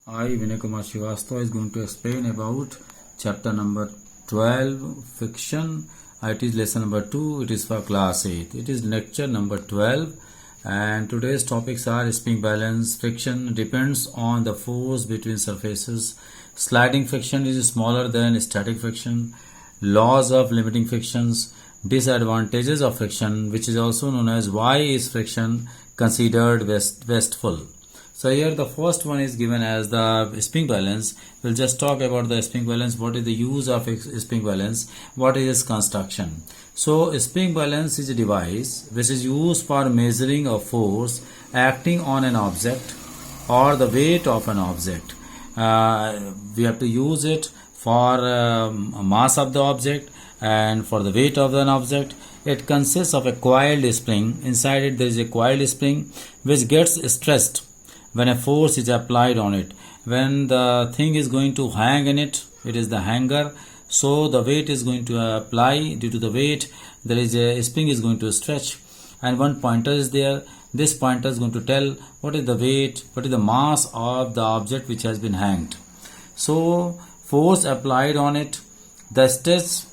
I, Vinay Kumar Srivastava, is going to explain about chapter number 12, Friction. It is lesson number 2. It is for class 8. It is lecture number 12. And today's topics are spring balance. Friction depends on the force between surfaces. Sliding friction is smaller than static friction. Laws of limiting frictions. Disadvantages of friction, which is also known as why is friction considered wasteful. So here the first one is given as the spring balance. We'll just talk about the spring balance. What is the use of spring balance? What is its construction? So spring balance is a device which is used for measuring a force acting on an object or the weight of an object. We have to use it for mass of the object and for the weight of an object. It consists of a coiled spring. Inside it there is a coiled spring which gets stressed when a force is applied on it. When the thing is going to hang in it, it is the hanger. So the weight is going to apply. Due to the weight, there is a spring is going to stretch, and one pointer is there. This pointer is going to tell what is the weight, what is the mass of the object which has been hanged. So force applied on it, the stretch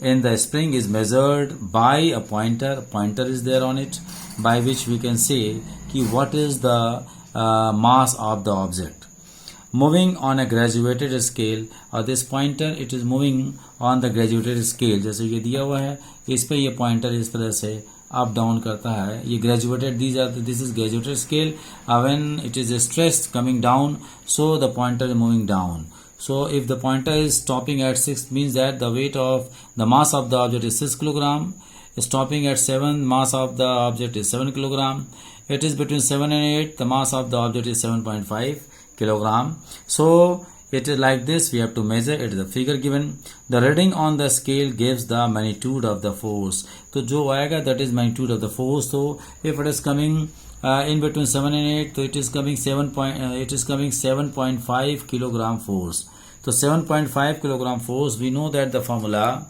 in the spring is measured by a pointer. Pointer is there on it, by which we can say what is the mass of the object. Moving on a graduated scale, और this pointer it is moving on the graduated scale. जैसे ये दिया हुआ है, इस पे ये pointer इस तरह से up down करता है. ये graduated, this is graduated scale. When it is stressed coming down, so the pointer is moving down. So if the pointer is stopping at 6, means that the weight of the mass of the object is 6 kg. Stopping at 7, mass of the object is 7 kg. It is between 7 and 8, the mass of the object is 7.5 kg. So it is like this, we have to measure. It is the figure given. The reading on the scale gives the magnitude of the force. So जो आएगा, that is magnitude of the force. So if it is coming in between 7 and 8, so it is coming 7.5 kilogram force. So 7.5 kilogram force, we know that the formula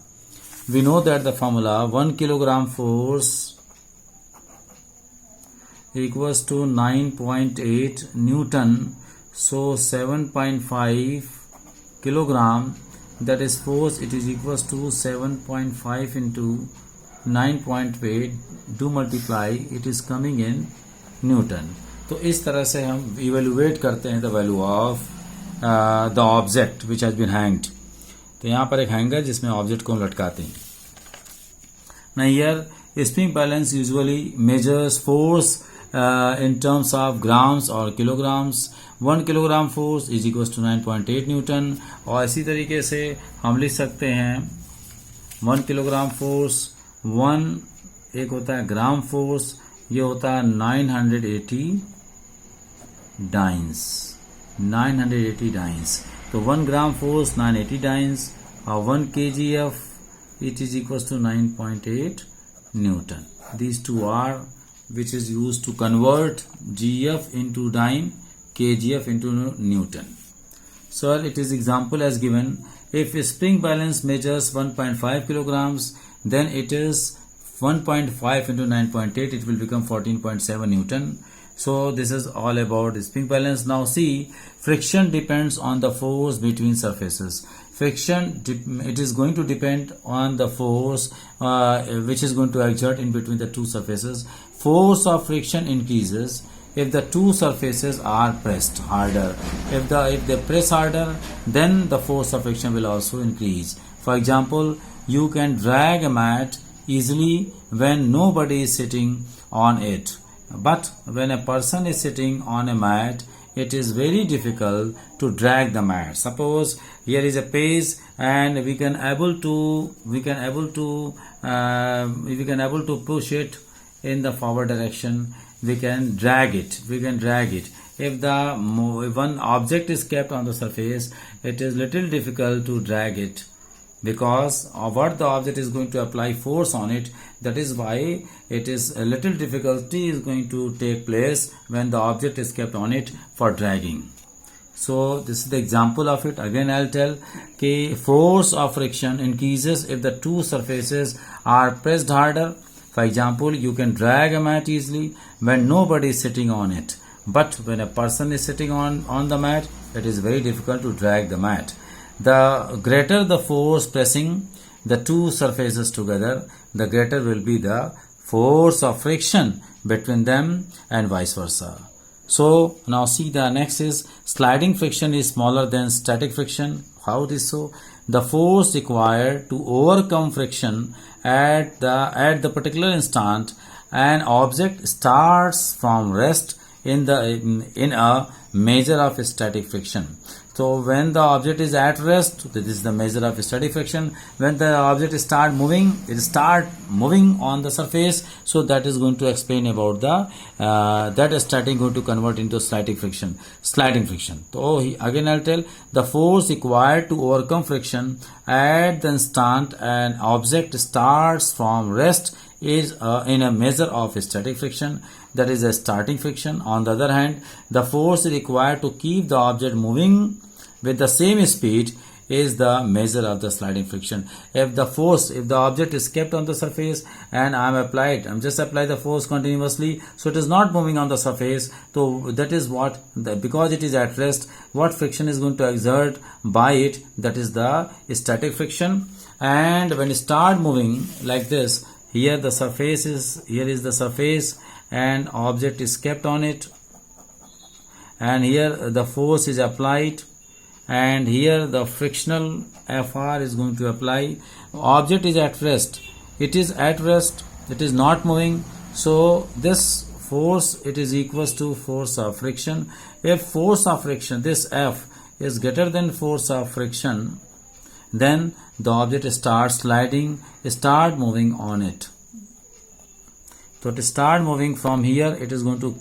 1 kilogram force equals to 9.8 Newton. So 7.5 kilogram, that is force, it is equals to 7.5 into 9.8, do multiply, it is coming in Newton. तो इस तरह से हम evaluate करते हैं the value of the object which has been hanged. तो यहाँ पर एक हैंगर जिसमें ऑब्जेक्ट को हम लटकाते हैं. Now here spring balance usually measures force in terms of grams or kilograms. 1 kilogram force is equals to 9.8 Newton. और इसी तरीके से हम लिख सकते हैं 1 किलोग्राम फोर्स, 1 एक होता है ग्राम फोर्स, ये होता है 980 डाइन्स. तो 1 ग्राम फोर्स 980 डाइन्स और 1 kgf it is equals to 9.8 Newton. These two are which is used to convert GF into dyne, kgf into Newton. So it is example as given. If spring balance measures 1.5 kilograms, then it is 1.5 into 9.8, it will become 14.7 Newton. So this is all about spring balance. Now see, friction depends on the force between surfaces. Friction, it is going to depend on the force which is going to exert in between the two surfaces. Force of friction increases if the two surfaces are pressed harder. If they press harder, then the force of friction will also increase. For example, you can drag a mat easily when nobody is sitting on it. But when a person is sitting on a mat, it is very difficult to drag the mat. Suppose here is a page and we can able to push it in the forward direction. We can drag it. If one object is kept on the surface, it is little difficult to drag it, because of what the object is going to apply force on it. That is why it is a little difficulty is going to take place when the object is kept on it for dragging. So this is the example of it. Again I'll tell, force of friction increases if the two surfaces are pressed harder. For example, you can drag a mat easily when nobody is sitting on it. But when a person is sitting on the mat, it is very difficult to drag the mat. The greater the force pressing the two surfaces together, the greater will be the force of friction between them and vice versa. So now see, the next is sliding friction is smaller than static friction. How it is so? The force required to overcome friction at the particular instant an object starts from rest in a measure of static friction. So when the object is at rest, this is the measure of static friction. When the object start moving, it start moving on the surface. So that is going to explain about the that static going to convert into sliding friction. So again I'll tell, the force required to overcome friction at the instant an object starts from rest is in a measure of static friction, that is a starting friction. On the other hand, the force required to keep the object moving with the same speed is the measure of the sliding friction. If the object is kept on the surface and I'm just apply the force continuously, so it is not moving on the surface. So that is what, because it is at rest, what friction is going to exert by it, that is the static friction. And when it start moving like this, here is the surface and object is kept on it, and here the force is applied, and here the frictional Fr is going to apply. Object is at rest, it is not moving, so this force, it is equals to force of friction. If force of friction, this F is greater than force of friction, then the object starts sliding, start moving on it. So to start moving from here, it is going to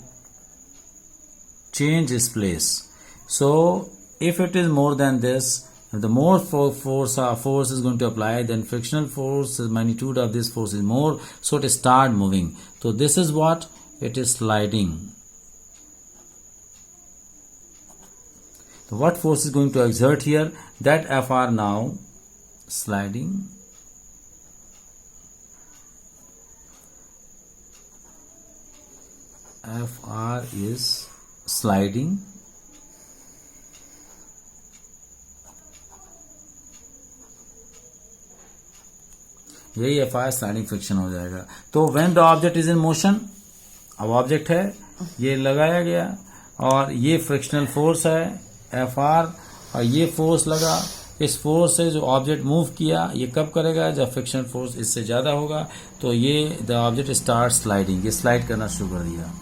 change its place. So if it is more than this, if the more force is going to apply, then frictional force, the magnitude of this force is more, so it start moving. So this is what it is sliding. So what force is going to exert here? That Fr now sliding. Fr is sliding. यही Fr sliding friction हो जाएगा. तो when the object is in motion, अब object है, ये लगाया गया और ये फ्रिक्शनल फोर्स है Fr, और ये फोर्स लगा. इस फोर्स से जो ऑब्जेक्ट मूव किया, ये कब करेगा? जब फ्रिक्शनल फोर्स इससे ज्यादा होगा. तो ये द ऑब्जेक्ट स्टार्ट स्लाइडिंग, ये स्लाइड करना शुरू कर दिया.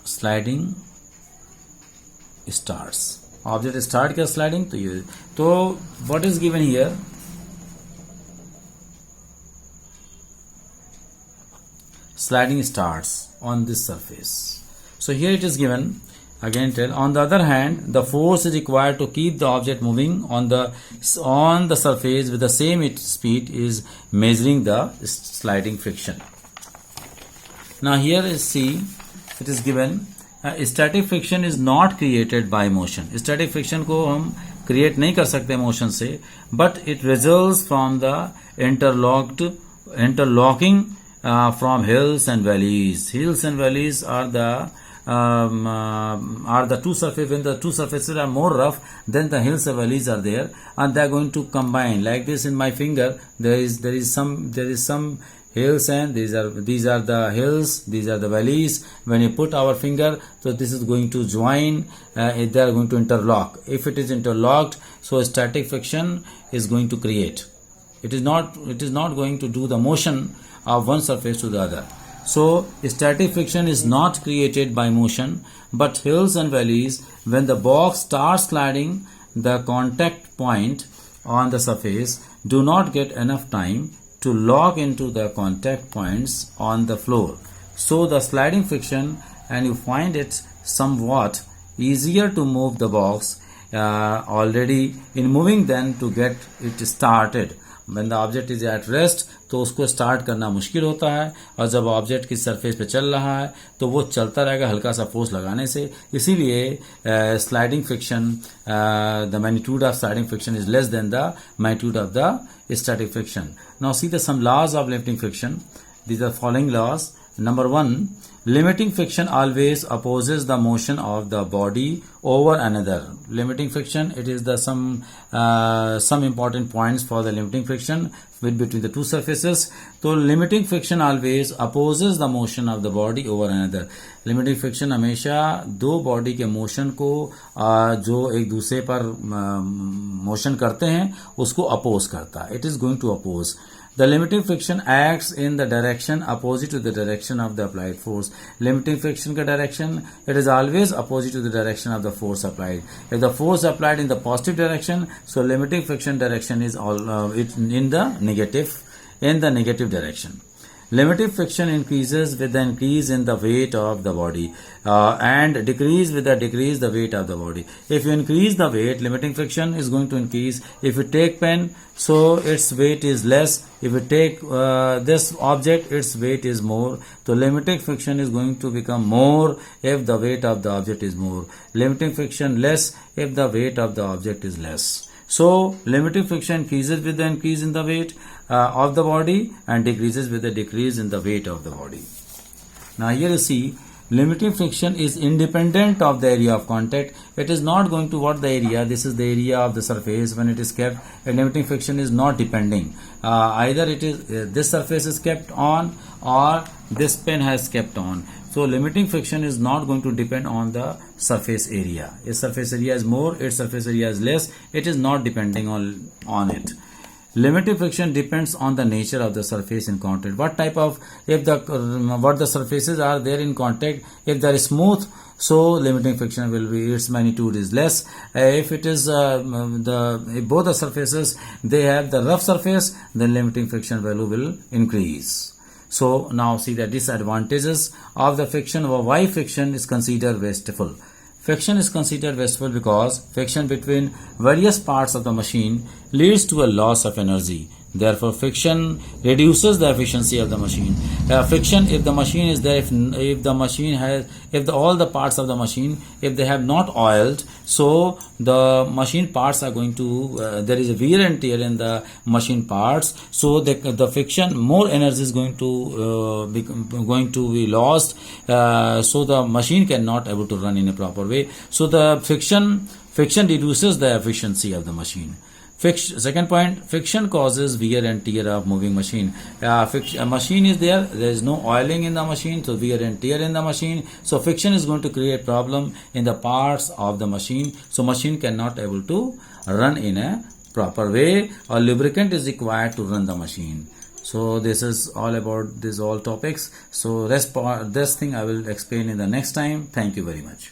स्लाइडिंग starts, ऑब्जेक्ट स्टार्ट किया स्लाइडिंग. तो ये, तो what is given here? Sliding starts on this surface. So here it is given, again tell, on the other hand, the force is required to keep the object moving on the surface with the same speed is measuring the sliding friction. Now here is, see, it is given, static friction is not created by motion. Static friction को हम create नहीं कर सकते motion से, but it results from the interlocking from hills and valleys. Hills and valleys are the two surfaces. When the two surfaces are more rough, then the hills and valleys are there, and they are going to combine. Like this in my finger, there is some hills, and these are the hills, these are the valleys. When you put our finger, so this is going to join, they are going to interlock. If it is interlocked, so static friction is going to create. It is not going to do the motion of one surface to the other. So static friction is not created by motion, but hills and valleys, when the box starts sliding, the contact point on the surface do not get enough time to lock into the contact points on the floor. So the sliding friction, and you find it somewhat easier to move the box already in moving than to get it started. When the object is at rest तो उसको start करना मुश्किल होता है, और जब object की surface पे चल रहा है तो वो चलता रहेगा हल्का सा फोर्स लगाने से। इसीलिए sliding friction, the magnitude of sliding friction is less than the magnitude of the static friction. Now see the some laws of limiting friction. These are following laws. Number 1, limiting friction always opposes the motion of the body over another. Limiting friction, it is the some important points for the limiting friction between the two surfaces. So limiting friction always opposes the motion of the body over another. Limiting friction हमेशा दो body के motion को जो एक दूसरे पर motion करते हैं उसको अपोज करता है. It is going to oppose. The limiting friction acts in the direction opposite to the direction of the applied force. Limiting friction का direction, it is always opposite to the direction of the force applied. If the force applied in the positive direction, so limiting friction direction is in the negative direction. Limiting friction increases with the increase in the weight of the body and decrease with the decrease the weight of the body. If you increase the weight, limiting friction is going to increase. If you take pen, so its weight is less. If you take this object, its weight is more. So limiting friction is going to become more if the weight of the object is more. Limiting friction less if the weight of the object is less. So limiting friction increases with the increase in the weight of the body and decreases with the decrease in the weight of the body. Now here you see limiting friction is independent of the area of contact. It is not going to what the area, this is the area of the surface when it is kept, and limiting friction is not depending. Either it is this surface is kept on or this pen has kept on. So limiting friction is not going to depend on the surface area. If surface area is more, its surface area is less, it is not depending on it. Limiting friction depends on the nature of the surface in contact. What type of, what the surfaces are there in contact, if they are smooth, so limiting friction will be, its magnitude is less. If it is if both the surfaces they have the rough surface, then limiting friction value will increase. So now see the disadvantages of the friction, or why friction is considered wasteful. Friction is considered wasteful because friction between various parts of the machine leads to a loss of energy. Therefore, friction reduces the efficiency of the machine. Friction, if the machine is there, if the machine has, if all the parts of the machine, if they have not oiled, so the machine parts are going to, there is a wear and tear in the machine parts. So the friction, more energy is going to be lost. So the machine cannot able to run in a proper way. So the friction reduces the efficiency of the machine. Second point, friction causes wear and tear of moving machine. A machine is there is no oiling in the machine, so wear and tear in the machine. So friction is going to create problem in the parts of the machine. So machine cannot able to run in a proper way, or lubricant is required to run the machine. So this is all about all topics. So this thing I will explain in the next time. Thank you very much.